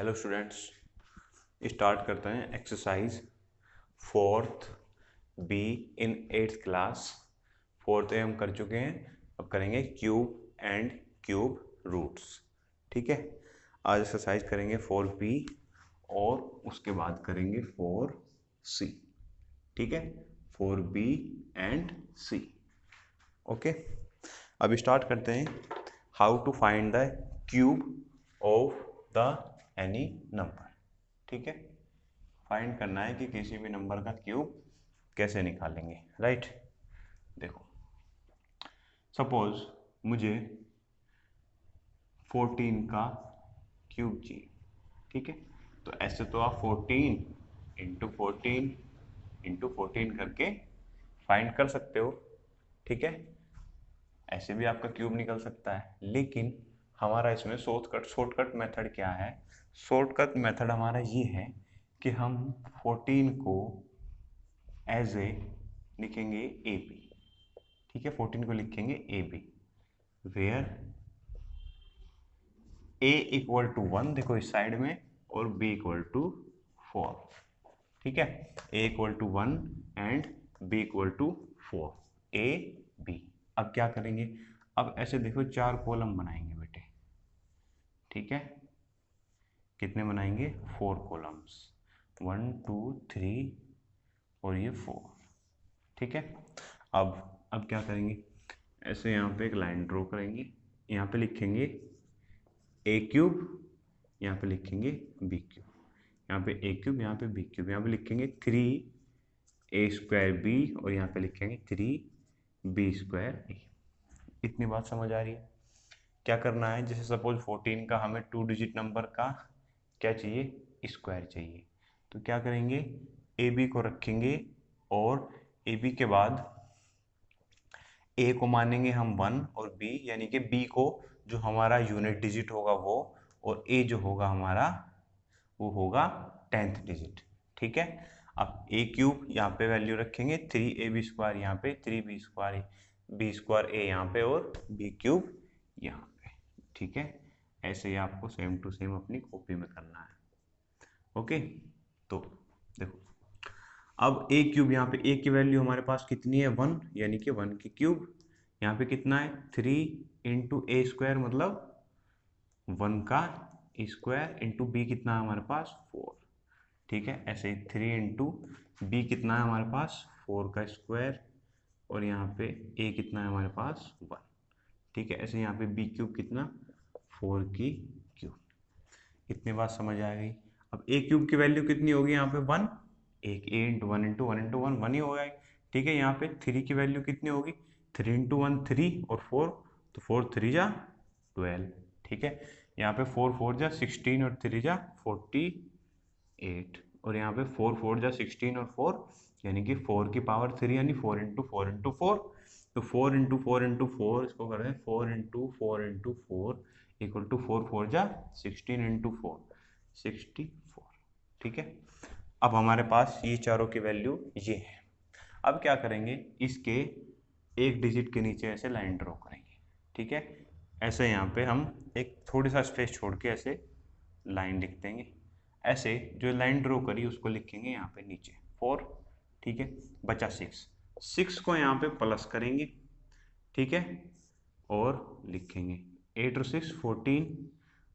Hello students, start करते हैं exercise fourth be in eighth class. Fourth हम कर चुके हैं, अब करेंगे क्यूब एंड क्यूब रूट्स। ठीक है, आज एक्सरसाइज करेंगे 4B और उसके बाद करेंगे 4C। ठीक है, 4B एंड C। ओके, अब स्टार्ट करते हैं। How to find the cube of the any number. ठीक है, फाइंड करना है कि किसी भी नंबर का क्यूब कैसे निकालेंगे। राइट, देखो सपोज मुझे 14 का क्यूब चाहिए। ठीक है, तो ऐसे तो आप 14 करके फाइंड कर सकते हो। ठीक है, ऐसे भी आपका क्यूब निकल सकता है, लेकिन हमारा इसमें शॉर्टकट मेथड क्या है। शॉर्टकट मेथड हमारा ये है कि हम 14 को एज ए लिखेंगे ए बी। ठीक है, 14 को लिखेंगे A B, where A equal to 1, देखो इस साइड में, और बी इक्वल टू 4। ठीक है, A equal to 1 and B equal to 4, A B. अब क्या करेंगे, अब ऐसे देखो 4 कॉलम बनाएंगे बेटे। ठीक है, कितने बनाएंगे, 4 कॉलम्स, 1 2 3 और ये 4। ठीक है, अब क्या करेंगे, ऐसे यहाँ पे एक लाइन ड्रॉ करेंगे, यहाँ पे लिखेंगे ए क्यूब, यहाँ पे लिखेंगे बी क्यूब, यहाँ पे ए क्यूब, यहाँ पे बी क्यूब, यहाँ पे लिखेंगे 3a² बी और यहाँ पे लिखेंगे 3b² ए। इतनी बात समझ आ रही है। क्या करना है, जैसे सपोज 14 का हमें 2 डिजिट नंबर का क्या चाहिए, स्क्वायर चाहिए, तो क्या करेंगे, ए बी को रखेंगे और ए बी के बाद ए को मानेंगे हम 1 और बी यानी कि बी को जो हमारा यूनिट डिजिट होगा वो, और ए जो होगा हमारा वो होगा 10th डिजिट। ठीक है, अब ए क्यूब यहाँ पे वैल्यू रखेंगे 3ab² यहाँ पे, 3b² b² ए यहाँ पे और बी क्यूब यहाँ पे। ठीक है, ऐसे ही आपको सेम टू सेम अपनी कॉपी में करना है। ओके, तो देखो अब ए क्यूब, यहाँ पे ए की वैल्यू हमारे पास कितनी है, 1, यानी कि 1 की क्यूब। यहाँ पे कितना है, 3 × a² मतलब 1 का स्क्वायर इंटू बी कितना है हमारे पास, 4। ठीक है, ऐसे ही 3 × बी कितना है हमारे पास, 4 का स्क्वायर, और यहाँ पे ए कितना है हमारे पास, 1। ठीक है, ऐसे यहाँ पे बी क्यूब कितना, 4 की क्यूब। इतनी बात समझ आ गई। अब ए क्यूब की वैल्यू कितनी होगी यहाँ पे, 1, एक A into one into one into one, 1 ही होगा। ठीक है, यहाँ पे 3 की वैल्यू कितनी होगी, 3 × 1 3 और 4, तो 4 3 जा 12। ठीक है, यहाँ पे 4 4 जा 16 और 3 जा 48, और यहाँ पे 4 4 जा 16 और 4 यानी कि 4 की पावर 3 यानी 4 × 4 × 4, तो 4 × 4 × 4 इसको कर रहे हैं 4 × 4 × 4 इक्वल टू 4 4 जा 16 × 4 64। ठीक है, अब हमारे पास ये चारों की वैल्यू ये है। अब क्या करेंगे, इसके एक डिजिट के नीचे ऐसे लाइन ड्रॉ करेंगे। ठीक है, ऐसे यहाँ पे हम एक थोड़ी सा स्पेस छोड़ के ऐसे लाइन लिख देंगे। ऐसे जो लाइन ड्रॉ करी उसको लिखेंगे यहाँ पे नीचे 4। ठीक है, बचा 6 को यहाँ पे प्लस करेंगे। ठीक है, और लिखेंगे 8 और 6 14,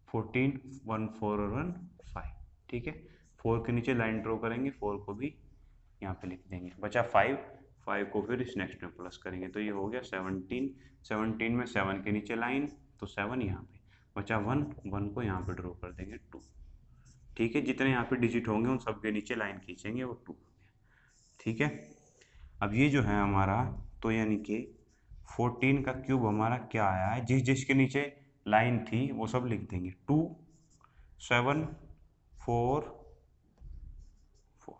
14 1 4 और 1 5। ठीक है, 4 के नीचे लाइन ड्रॉ करेंगे, 4 को भी यहाँ पे लिख देंगे, बचा 5, 5 को फिर इस नेक्स्ट में प्लस करेंगे, तो ये हो गया 17, 17 में 7 के नीचे लाइन, तो 7 यहाँ पे, बचा 1, 1 को यहाँ पे ड्रॉ कर देंगे 2। ठीक है, जितने यहाँ पे डिजिट होंगे उन सब के नीचे लाइन खींचेंगे, वो 2। ठीक है, अब ये जो है हमारा, तो यानी कि 14 का क्यूब हमारा क्या आया है, जिस जिसके नीचे लाइन थी वो सब लिख देंगे, 2 7 4 4।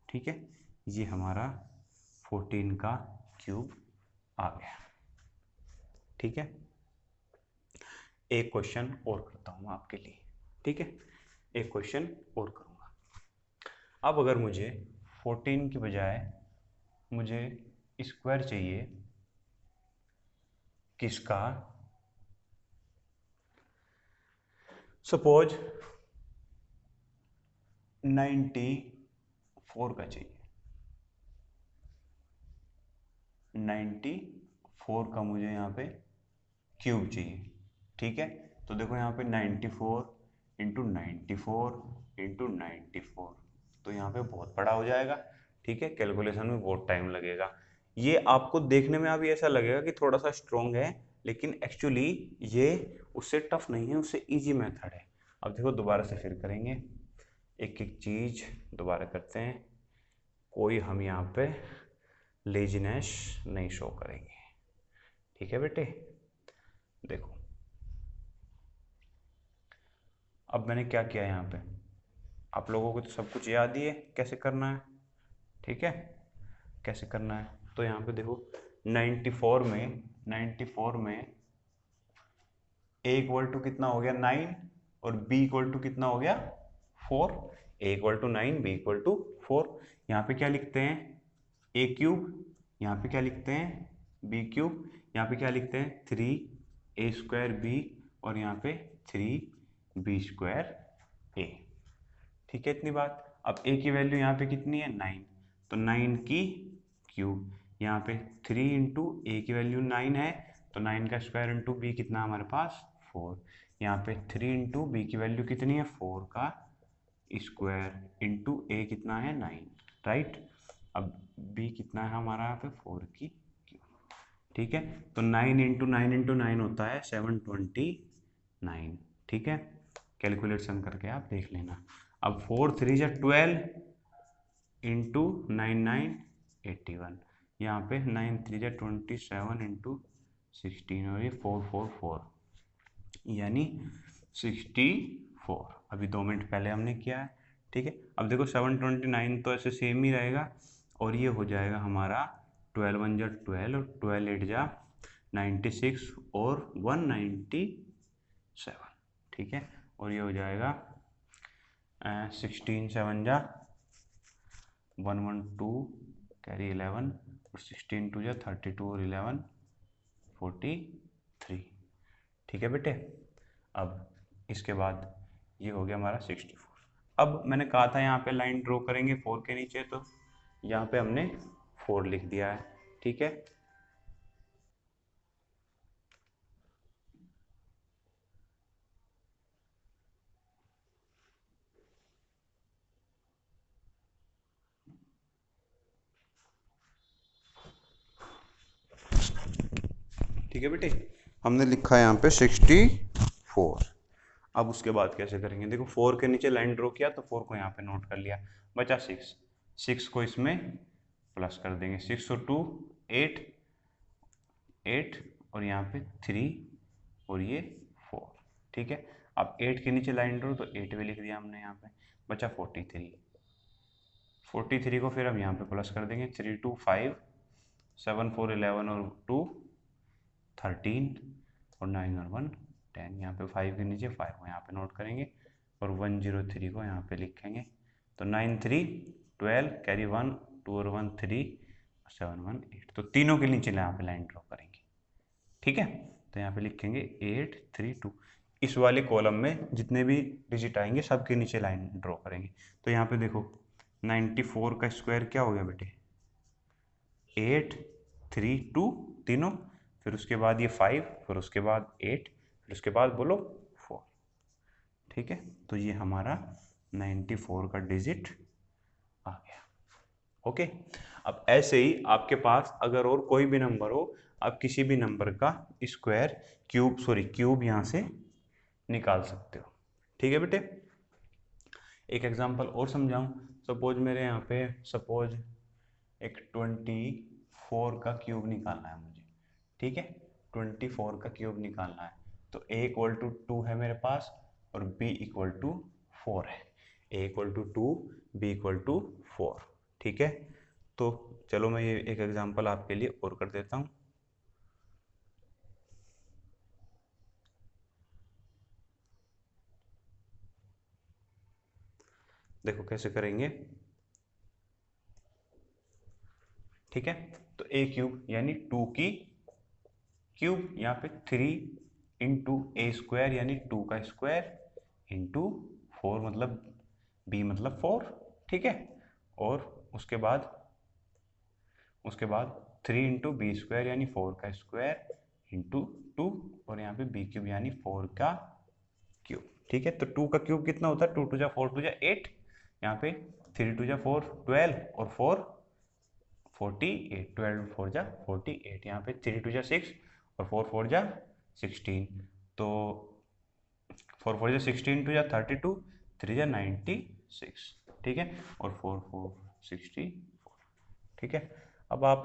ठीक है, ये हमारा 14 का क्यूब आ गया। ठीक है, एक क्वेश्चन और करता हूँ आपके लिए। ठीक है, एक क्वेश्चन और करूँगा। अब अगर मुझे 14 की बजाय मुझे स्क्वायर चाहिए किसका, सपोज 94 का चाहिए, 94 का मुझे यहाँ पे क्यूब चाहिए। ठीक है, तो देखो यहाँ पे 94 इंटू 94 इंटू 94, तो यहाँ पे बहुत बड़ा हो जाएगा। ठीक है, कैलकुलेशन में बहुत टाइम लगेगा। ये आपको देखने में अभी ऐसा लगेगा कि थोड़ा सा स्ट्रॉन्ग है, लेकिन एक्चुअली ये उससे टफ नहीं है, उससे इजी मेथड है। अब देखो दोबारा से फिर करेंगे, एक एक चीज दोबारा करते हैं, कोई हम यहाँ पे लेजीनेस नहीं शो करेंगे। ठीक है बेटे, देखो अब मैंने क्या किया यहाँ पे, आप लोगों को तो सब कुछ याद ही है कैसे करना है। ठीक है, कैसे करना है, तो यहाँ पे देखो 94 में a इक्वल टू कितना हो गया 9 और b इक्वल टू कितना हो गया 4। a equal to 9, b equal to 4। यहाँ पे क्या लिखते हैं a क्यूब, यहाँ पे क्या लिखते हैं b क्यूब, यहाँ पे क्या लिखते हैं 3a स्क्वायर b और यहाँ पे 3b स्क्वायर a। ठीक है, इतनी बात। अब a की वैल्यू यहाँ पे कितनी है 9, तो 9 की क्यूब, यहाँ पे 3 इंटू ए की वैल्यू 9 है, तो 9 का स्क्वायर इंटू बी कितना हमारे पास 4। यहाँ पे 3 इंटू बी की वैल्यू कितनी है 4 का स्क्वायर इंटू ए कितना है 9, राइट। अब बी कितना है हमारा यहाँ पे 4 की क्यूब। ठीक है, तो 9 इंटू 9 इंटू 9 होता है 729। ठीक है, कैलकुलेशन करके आप देख लेना। अब 4 3 जा 12 इंटू 9 9 81, यहाँ पे 9 3 जा 27 इंटू 16 और ये 4 4 4 यानी 64। अभी 2 मिनट पहले हमने किया है। ठीक है, अब देखो 729 तो ऐसे सेम ही रहेगा और ये हो जाएगा हमारा 12 1 जा 12 और 12 8 जा 96 और 197। ठीक है, और ये हो जाएगा 16 7 जा 112 कैरी 11 और 16 2 जा 32 और 11 43। ठीक है बेटे, अब इसके बाद ये हो गया हमारा 64। अब मैंने कहा था यहाँ पे लाइन ड्रॉ करेंगे 4 के नीचे, तो यहाँ पे हमने 4 लिख दिया है। ठीक है, ठीक है बेटे, हमने लिखा है यहाँ पे 64। अब उसके बाद कैसे करेंगे, देखो 4 के नीचे लाइन ड्रॉ किया तो 4 को यहाँ पे नोट कर लिया, बचा 6। 6 को इसमें प्लस कर देंगे, 6 और 2 8 8 और यहाँ पे 3 और ये 4। ठीक है, अब 8 के नीचे लाइन ड्रॉ तो 8 भी लिख दिया हमने यहाँ पे, बचा 43। 43 को फिर हम यहाँ पे प्लस कर देंगे, 3 2 5 7 4 11 और 2 13 और 9 और 1 10। यहाँ पे 5 के नीचे 5 को यहाँ पे नोट करेंगे और 103 को यहाँ पे लिखेंगे, तो 9 3 12 कैरी 1 2 और 1 3 7 1 8, तो तीनों के नीचे यहाँ पे लाइन ड्रॉ करेंगे। ठीक है, तो यहाँ पे लिखेंगे 8 3 2। इस वाले कॉलम में जितने भी डिजिट आएंगे सबके नीचे लाइन ड्रॉ करेंगे। तो यहाँ पे देखो 94 का स्क्वायर क्या हो गया बेटे 8 3 2 तीनों, फिर उसके बाद ये 5, फिर उसके बाद 8, फिर उसके बाद बोलो 4। ठीक है, तो ये हमारा 94 का डिजिट आ गया। ओके, अब ऐसे ही आपके पास अगर और कोई भी नंबर हो, आप किसी भी नंबर का स्क्वायर क्यूब यहाँ से निकाल सकते हो। ठीक है बेटे, एक एग्जांपल और समझाऊं। सपोज मेरे यहाँ पे एक 24 का क्यूब निकालना है मुझे। ठीक है, 24 का क्यूब निकालना है, तो a इक्वल टू 2 है मेरे पास और b इक्वल टू 4 है। a equal to 2, b equal to 4। ठीक है, तो चलो मैं ये एक एग्जांपल आपके लिए और कर देता हूँ। देखो कैसे करेंगे। ठीक है, तो a क्यूब यानी 2 की क्यूब, यहाँ पे 3 इंटू ए स्क्वायर यानी 2 का स्क्वायर इंटू 4 मतलब b मतलब 4, ठीक है। और उसके बाद 3 इंटू बी स्क्वायर यानी 4 का स्क्वायर इंटू 2, और यहाँ पे बी क्यूब यानी 4 का क्यूब, ठीक है। तो 2 का क्यूब कितना होता है, 2 टू जा 4 टू जा 8, यहाँ पे 3 टू जा 4 12 और 4 48, 12 4 जा 48, यहाँ पे 3 टू जा 6 और 4 4 जा 16, तो 4 4 जा 16 टू जा 32, 3 जा 96, ठीक है, और 4 4 64, ठीक है। अब आप,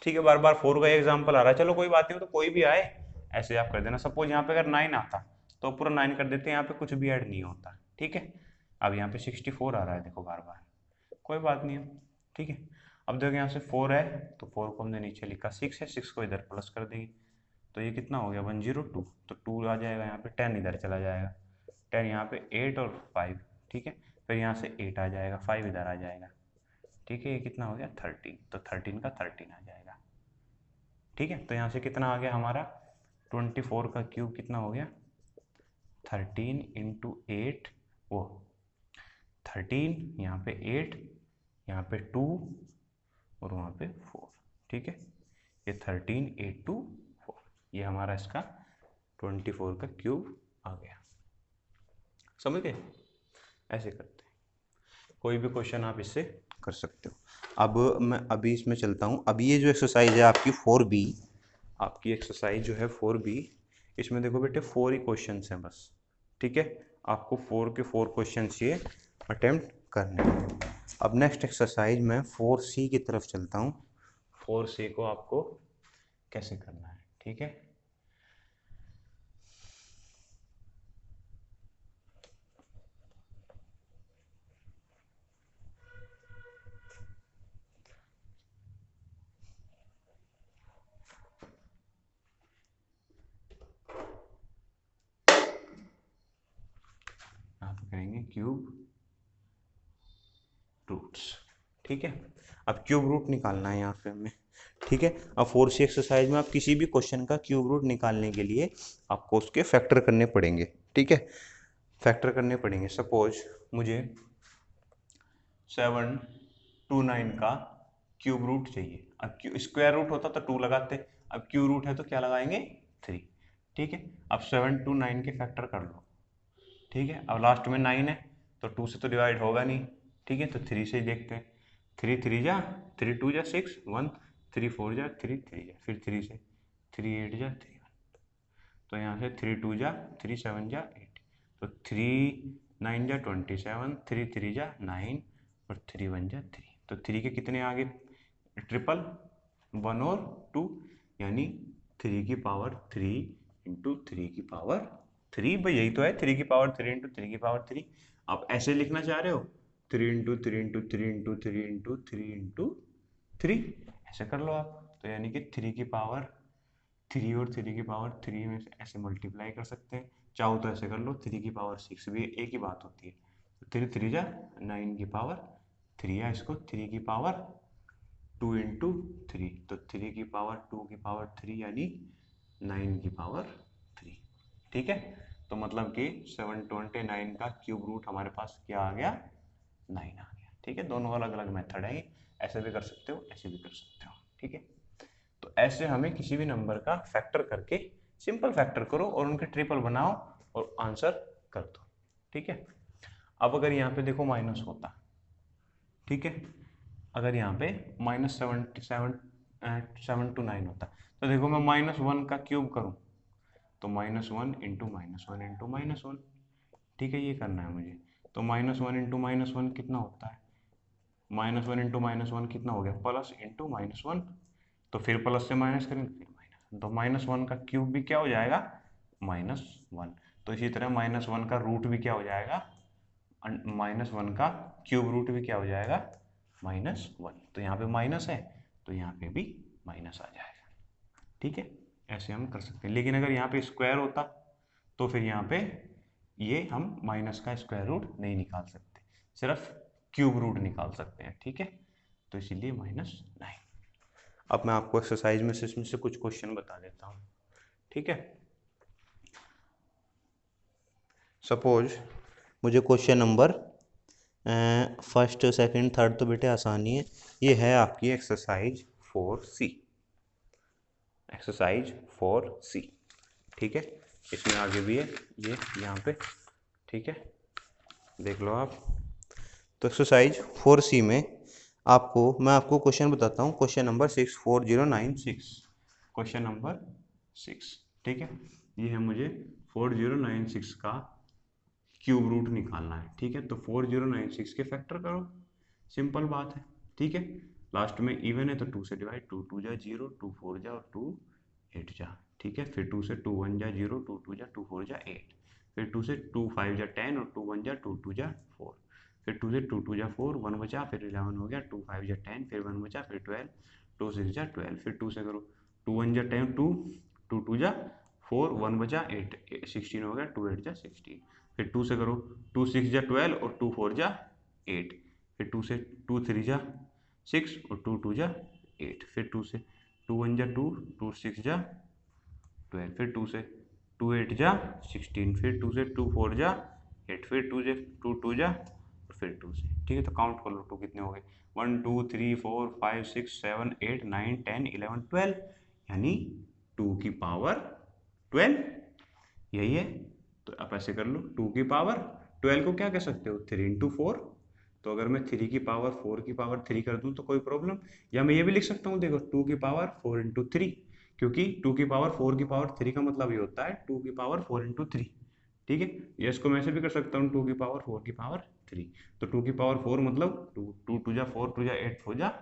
ठीक है, बार बार 4 का एग्जाम्पल आ रहा है, चलो कोई बात नहीं, तो कोई भी आए ऐसे आप कर देना। सपोज यहाँ पे अगर 9 आता तो पूरा 9 कर देते हैं, यहाँ पे कुछ भी ऐड नहीं होता, ठीक है। अब यहाँ पे 64 आ रहा है, देखो बार बार, कोई बात नहीं है, ठीक है। अब देखो यहाँ से 4 है तो 4 को हमने नीचे लिखा, 6 है 6 को इधर प्लस कर देंगे, तो ये कितना हो गया 102, तो 2 आ जाएगा, यहाँ पे 10 इधर चला जाएगा, 10 यहाँ पे 8 और 5, ठीक है। फिर यहाँ से 8 आ जाएगा, 5 इधर आ जाएगा, ठीक है। ये कितना हो गया 13, तो 13 का 13 आ जाएगा, ठीक है। तो यहाँ से कितना आ गया हमारा 24 का क्यूब कितना हो गया 13 इंटू 8, वो 13, यहाँ पे 8, यहाँ पे 2 और वहाँ पे 4, ठीक है। ये 13 8 2 4, ये हमारा इसका 24 का क्यूब आ गया, समझ गए। ऐसे करते हैं, कोई भी क्वेश्चन आप इससे कर सकते हो। अब मैं अभी इसमें चलता हूँ। अभी ये जो एक्सरसाइज है आपकी 4B, आपकी एक्सरसाइज जो है 4B, इसमें देखो बेटे 4 ही क्वेश्चन हैं बस, ठीक है। आपको 4 के 4 क्वेश्चन ये अटेम्प्ट करने हैं। अब नेक्स्ट एक्सरसाइज में 4C की तरफ चलता हूँ। 4C को आपको कैसे करना है, ठीक है। यहाँ पे करेंगे क्यूब रूट्स, ठीक है। अब क्यूब रूट निकालना है यहाँ पे हमें, ठीक है। अब 4C एक्सरसाइज में आप किसी भी क्वेश्चन का क्यूब रूट निकालने के लिए आपको उसके फैक्टर करने पड़ेंगे, ठीक है। फैक्टर करने पड़ेंगे। सपोज मुझे 729 का क्यूब रूट चाहिए। अब स्क्वायर रूट होता तो 2 लगाते, अब क्यूब रूट है तो क्या लगाएंगे 3, ठीक है। अब 729 के फैक्टर कर लो, ठीक है। अब लास्ट में 9 है तो 2 से तो डिवाइड होगा नहीं, ठीक है, तो 3 से ही देखते हैं। 3 3 जा 3 2 जा 6 1, 3 4 जा 3 3 जा, फिर 3 से 3 8 जा 3 1, तो यहाँ से 3 2 जा 3 7 जा 8, तो 3 9 जा 27, 3 3 जा 9 और 3 1 जा 3, तो 3 के कितने आगे ट्रिपल 1 और 2, यानी 3 की पावर 3 इंटू 3 की पावर 3, भाई यही तो है 3 की पावर 3 इंटू 3 की पावर 3। आप ऐसे लिखना चाह रहे हो 3 into 3 into 3 into 3 into 3 into 3, ऐसे कर लो आप। तो यानी कि 3 की पावर 3 और 3 की पावर 3 में से ऐसे मल्टीप्लाई कर सकते हैं, चाहो तो ऐसे कर लो 3 की पावर 6 भी एक ही बात होती है, तो 3 3 जा 9 की पावर 3, या इसको 3 की पावर 2 इंटू 3, तो 3 की पावर 2 की पावर 3 यानी 9 की पावर 3, ठीक है। तो मतलब कि 729 का क्यूब रूट हमारे पास क्या आ गया 9 आ गया, ठीक है। दोनों अलग अलग मेथड है, ऐसे भी कर सकते हो ऐसे भी कर सकते हो, ठीक है। तो ऐसे हमें किसी भी नंबर का फैक्टर करके, सिंपल फैक्टर करो और उनके ट्रिपल बनाओ और आंसर कर दो, ठीक है। अब अगर यहाँ पे देखो माइनस होता, ठीक है, अगर यहाँ पे -729 होता, तो देखो मैं -1 का क्यूब करूँ तो -1 इंटू -1 इंटू -1, ठीक है, ये करना है मुझे। तो -1 इंटू -1 कितना होता है, -1 इंटू -1 कितना हो गया प्लस इंटू -1, तो फिर प्लस से माइनस करेंगे फिर माइनस, तो -1 का क्यूब भी क्या हो जाएगा -1, तो इसी तरह -1 का रूट भी क्या हो जाएगा, -1 का क्यूब रूट भी क्या हो जाएगा -1, तो यहाँ पे माइनस है तो यहाँ पे भी माइनस आ जाएगा, ठीक है। ऐसे हम कर सकते हैं, लेकिन अगर यहाँ पे स्क्वायर होता तो फिर यहाँ पे ये हम माइनस का स्क्वायर रूट नहीं निकाल सकते, सिर्फ क्यूब रूट निकाल सकते हैं, ठीक है। तो इसीलिए -9। अब मैं आपको एक्सरसाइज में से इसमें से कुछ क्वेश्चन बता देता हूँ, ठीक है। सपोज मुझे question number first second third तो बेटे आसानी है। ये है आपकी एक्सरसाइज 4C, एक्सरसाइज 4C, ठीक है। इसमें आगे भी है ये यहाँ पे, ठीक है, देख लो आप। तो एक्सरसाइज 4C में मैं आपको क्वेश्चन बताता हूँ, क्वेश्चन नंबर 64096, क्वेश्चन नंबर 6, ठीक है। ये है मुझे 4096 का क्यूब रूट निकालना है, ठीक है। तो 4096 के फैक्टर करो, सिंपल बात है, ठीक है। लास्ट में इवन है तो 2 से डिवाइड, 2 2 जा 0, 2 4 जा और 2 8 जा, ठीक है। फिर 2 से 2 1 जा 0, 2 2 जा 2 4 जा 8, फिर 2 से 2 5 जा 10 और 2 1 जा 2 2 जा 4, फिर 2 से 2 2 जा 4, 1 बचा, फिर 11 हो गया, 2 5 जा 10, फिर 1 बचा, फिर 12, 2 6 जा 12, फिर 2 से करो, 2 1 जा 10, 2 2 2 जा 4, 1 बचा 8, 16 हो गया, 2 8 जा 16, फिर 2 से करो, 2 6 जा 12 और 2 4 जा 8, फिर 2 से 2 3 जा 6 और 2 2 जा 8, फिर 2 से 2 1 जा 2, 2 6 जा 12, फिर 2 से 2 8 जा 16, फिर 2 से 2 4 जा 8, फिर 2 से 2 2 जा और फिर 2 से, ठीक है। तो काउंट कर लो 2 कितने हो गए, 1 2 3 4 5 6 7 8 9 10 11 12, यानी 2 की पावर 12, यही है। तो आप ऐसे कर लो, 2 की पावर 12 को क्या कह सकते हो, 3 इंटू 4। तो अगर मैं 3 की पावर 4 की पावर 3 कर दूं तो कोई प्रॉब्लम, या मैं ये भी लिख सकता हूँ, देखो 2 की पावर 4 इंटू 3, क्योंकि 2 की पावर 4 की पावर 3 का मतलब ये होता है 2 की पावर 4 इंटू 3, ठीक है। या इसको मैं ऐसे भी कर सकता हूँ 2 की पावर 4 की पावर 3, तो 2 की पावर 4 मतलब 2 2 2 जा 4 2 जा 8 4 जा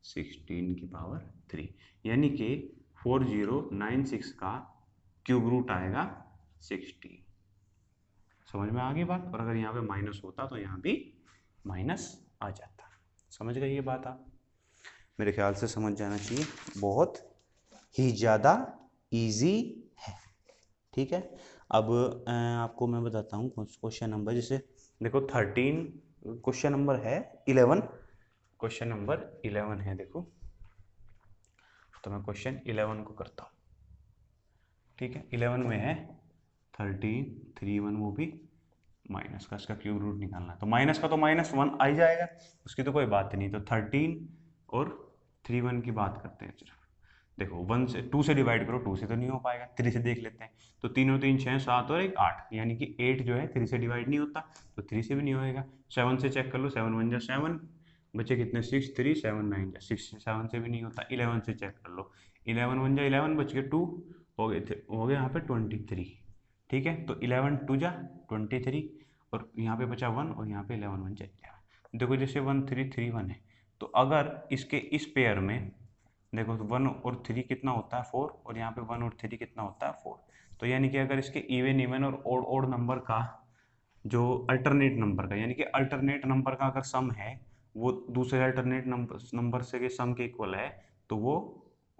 16 की पावर 3, यानी कि 4096 का क्यूब रूट आएगा 16। समझ में आ गई बात। और अगर यहाँ पे माइनस होता तो यहाँ भी माइनस आ जाता। समझ गए ये बात आप? मेरे ख्याल से समझ जाना चाहिए, बहुत ही ज़्यादा इजी है, ठीक है। अब आपको मैं बताता हूँ क्वेश्चन नंबर, जैसे देखो 13, क्वेश्चन नंबर है 11, क्वेश्चन नंबर 11 है, देखो तो मैं क्वेश्चन 11 को करता हूँ, ठीक है। 11 में है 13 3 1, वो भी माइनस का, इसका क्यूब रूट निकालना है, तो माइनस का तो -1 आ ही जाएगा, उसकी तो कोई बात नहीं। तो 13 और 3 1 की बात करते हैं सिर्फ। देखो 1 से 2 से डिवाइड करो, 2 से तो नहीं हो पाएगा, 3 से देख लेते हैं। तो 3 और 3 6 7 और 1 8, यानी कि 8 जो है 3 से डिवाइड नहीं होता, तो 3 से भी नहीं होएगा। 7 से चेक कर लो, 7 1 जा 7, बचे कितने 6 3 7 9 जा 6, 7 से भी नहीं होता। 11 से चेक कर लो, 11 1 जा 11, बच गए 2, हो गए थे, हो गए यहाँ पे 23, ठीक है। तो 11 2 जा 23, और यहाँ पे बचा 1 और यहाँ पे 11 1 जा 11। देखो जैसे 1 3 3 1 है, तो अगर इसके इस पेयर में देखो 1 और 3 कितना होता है 4, और यहाँ पे 1 और 3 कितना होता है 4, तो यानी कि अगर इसके इवन इवन और ओड ओड नंबर का जो अल्टरनेट नंबर का, यानी कि अल्टरनेट नंबर का अगर सम है वो दूसरे अल्टरनेट नंबर से के सम के इक्वल है, तो वो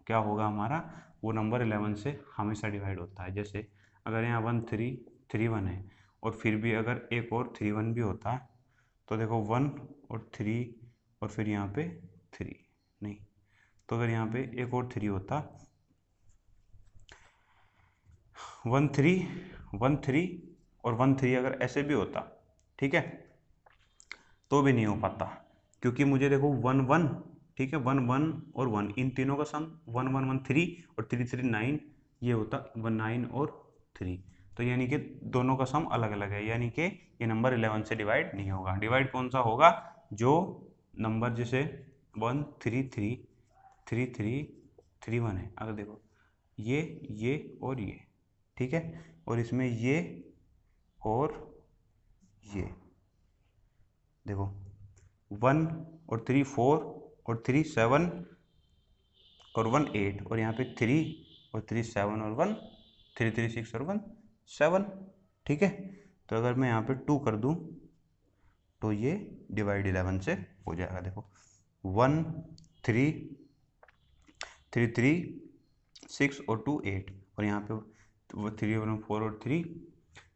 क्या होगा हमारा, वो नंबर 11 से हमेशा डिवाइड होता है। जैसे अगर यहाँ 1 3 3 1 है, और फिर भी अगर एक और 3 1 भी होता है, तो देखो 1 और 3 और फिर यहाँ पे 3 नहीं, तो अगर यहाँ पे एक और 3 होता, 1 3 1 3 और 1 3 अगर ऐसे भी होता, ठीक है, तो भी नहीं हो पाता, क्योंकि मुझे देखो 1 1, ठीक है, 1 1 और 1, इन तीनों का सम 1 1 1 3 और 3 3 9, ये होता 1 9 और 3, तो यानी कि दोनों का सम अलग अलग है, यानी कि ये नंबर 11 से डिवाइड नहीं होगा। डिवाइड कौन सा होगा, जो नंबर जैसे 1 3 3 3 3 3 1 है, अगर देखो ये और ये, ठीक है, और इसमें ये और ये, देखो 1 और 3 4 और 3 7 और 1 8, और यहाँ पे 3 और 3 7 और 1 3 3 6 और 1 7, ठीक है। तो अगर मैं यहाँ पे 2 कर दूँ तो ये डिवाइड 11 से हो जाएगा। देखो 1 3 3 3 6 और 2 8, और यहाँ पे 3 और 4 और 3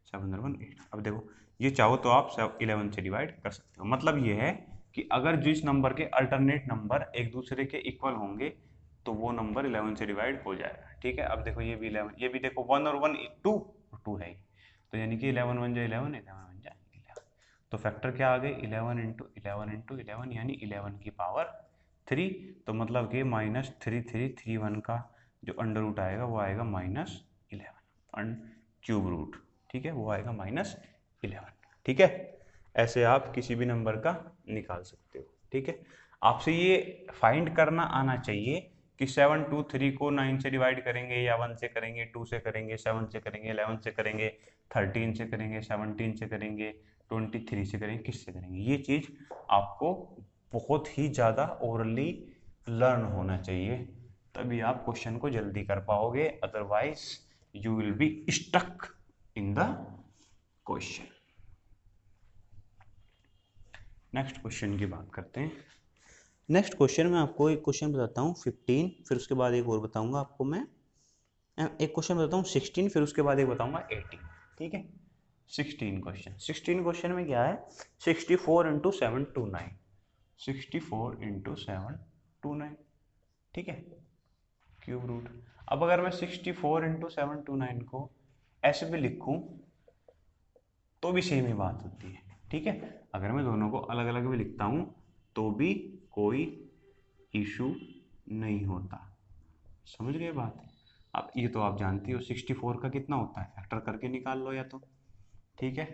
7 और 1 8। अब देखो ये चाहो तो आप 11 से डिवाइड कर सकते हो। मतलब ये है कि अगर जिस नंबर के अल्टरनेट नंबर एक दूसरे के इक्वल होंगे तो वो नंबर 11 से डिवाइड हो जाएगा, ठीक है। अब देखो ये भी 11, ये भी देखो 1 और 1 2 है, तो यानी कि 11 1 जा 11 11 1 जा 11, तो फैक्टर क्या आ गए 11 इंटू 11 इंटू 11 यानी 11 की पावर 3। तो मतलब कि -3331 का जो अंडर रूट आएगा वो आएगा -11 क्यूब रूट। ठीक है, वो आएगा -11। ठीक है, ऐसे आप किसी भी नंबर का निकाल सकते हो। ठीक है, आपसे ये फाइंड करना आना चाहिए कि 7 2 3 को 9 से डिवाइड करेंगे या 1 से करेंगे, 2 से करेंगे, 7 से करेंगे, 11 से करेंगे, 13 से करेंगे, 17 से करेंगे, 23 से करेंगे, किससे करेंगे। ये चीज़ आपको बहुत ही ज़्यादा ओरली लर्न होना चाहिए, तभी आप क्वेश्चन को जल्दी कर पाओगे, otherwise you will be stuck in the question. Next question की बात करते हैं। नेक्स्ट क्वेश्चन में आपको एक क्वेश्चन बताता हूँ 15, फिर उसके बाद एक और बताऊंगा आपको मैं, एक क्वेश्चन बताता हूँ 16, फिर उसके बाद एक बताऊंगा 18। ठीक है, 16 क्वेश्चन में क्या है, 64 इंटू 7 2 9, 64 इंटू 7 2 9। ठीक है, क्यूब रूट। अब अगर मैं 64 इंटू 7 2 9 को ऐसे भी लिखूं तो भी सेम ही बात होती है। ठीक है, अगर मैं दोनों को अलग अलग भी लिखता हूं तो भी कोई इशू नहीं होता। समझ गए बात। अब ये तो आप जानती हो 64 का कितना होता है, फैक्टर करके निकाल लो या तो। ठीक है,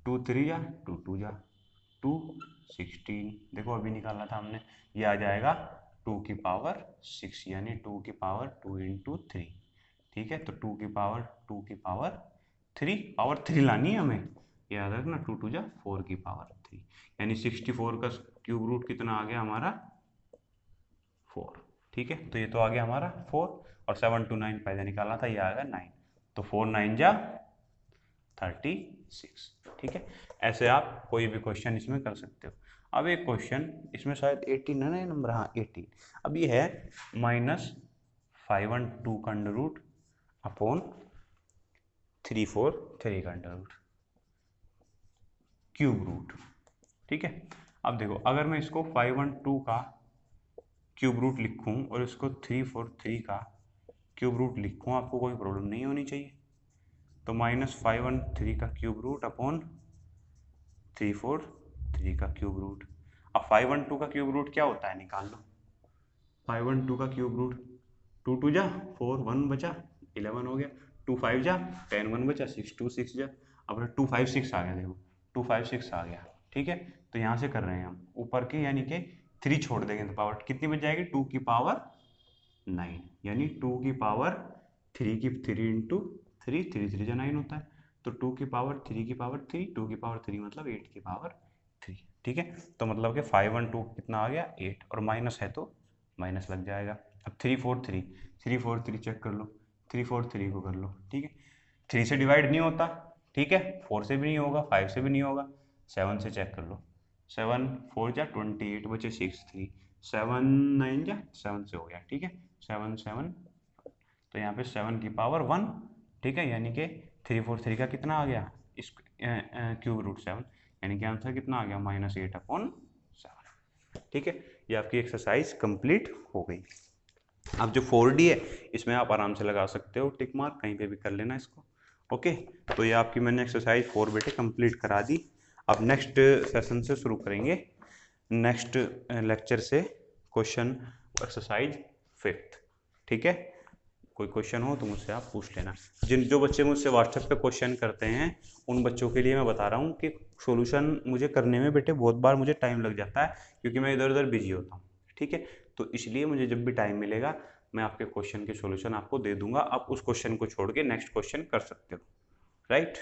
2 3 जा 2 2 जा 2 16, देखो अभी निकाला था हमने, ये आ जाएगा 2 की पावर 6 यानी 2 की पावर 2 इंटू 3। ठीक है, तो 2 की पावर 3 लानी है हमें, याद रखना 2 2 जा 4 की पावर 3, यानी 64 का क्यूब रूट कितना आ गया हमारा 4। ठीक है, तो ये तो आ गया हमारा 4, और 7 2 9 पहले निकाला था, ये आ गया 9, तो 4 9 जा 36। ठीक है, ऐसे आप कोई भी क्वेश्चन इसमें कर सकते हो। अब एक क्वेश्चन इसमें शायद 18 है ना ये नंबर, हाँ 18। अब ये है -512 का अंडर रूट अपॉन 343 का अंडर रूट क्यूब रूट। ठीक है, अब देखो अगर मैं इसको 512 का क्यूब रूट लिखूं और इसको 343 का क्यूब रूट लिखूं, आपको कोई प्रॉब्लम नहीं होनी चाहिए। तो -513 का क्यूब रूट अपॉन 343 का क्यूब रूट। अब 512 का क्यूब रूट क्या होता है, निकाल लो। 512 का क्यूब रूट 2 2 जा 4 1 बचा 11 हो गया, 2 5 जा 10 1 बचा 6 2 6 जा। अब 2 5 6 आ गया, देखो 2 5 6 आ गया। ठीक है, तो यहाँ से कर रहे हैं हम ऊपर के, यानी कि 3 छोड़ देंगे तो पावर कितनी बच जाएगी 2 की पावर 9, यानी 2 की पावर 3 की 3 इंटू 3 3 3 जा 9 होता है, तो 2 की पावर 3 की पावर 3, 2 की पावर 3 मतलब 8 की पावर 3। ठीक है, तो मतलब कि 512 कितना आ गया 8, और माइनस है तो माइनस लग जाएगा। अब 343 चेक कर लो, 343 को कर लो। ठीक है, 3 से डिवाइड नहीं होता, ठीक है, 4 से भी नहीं होगा, 5 से भी नहीं होगा, 7 से चेक कर लो। 7 4 जा 28 बचे 6 3, 7 9 जा 7 से हो गया। ठीक है, 7 7, तो यहाँ पे 7 की पावर 1। ठीक है, यानी कि 343 का कितना आ गया इस क्यूब रूट 7, यानी कि आंसर कितना आ गया -8/7। ठीक है, ये आपकी एक्सरसाइज कंप्लीट हो गई। अब जो 4D है इसमें आप आराम से लगा सकते हो टिक मार्क, कहीं पे भी कर लेना इसको। ओके, तो ये आपकी मैंने एक्सरसाइज 4 बेटे कंप्लीट करा दी। अब नेक्स्ट सेशन से शुरू करेंगे, नेक्स्ट लेक्चर से क्वेश्चन एक्सरसाइज 5th। ठीक है, कोई क्वेश्चन हो तो मुझसे आप पूछ लेना। जो बच्चे मुझसे व्हाट्सएप पे क्वेश्चन करते हैं उन बच्चों के लिए मैं बता रहा हूँ कि सॉल्यूशन मुझे करने में बेटे बहुत बार मुझे टाइम लग जाता है, क्योंकि मैं इधर उधर बिजी होता हूँ। ठीक है, तो इसलिए मुझे जब भी टाइम मिलेगा मैं आपके क्वेश्चन के सॉल्यूशन आपको दे दूंगा, आप उस क्वेश्चन को छोड़ के नेक्स्ट क्वेश्चन कर सकते हो। राइट।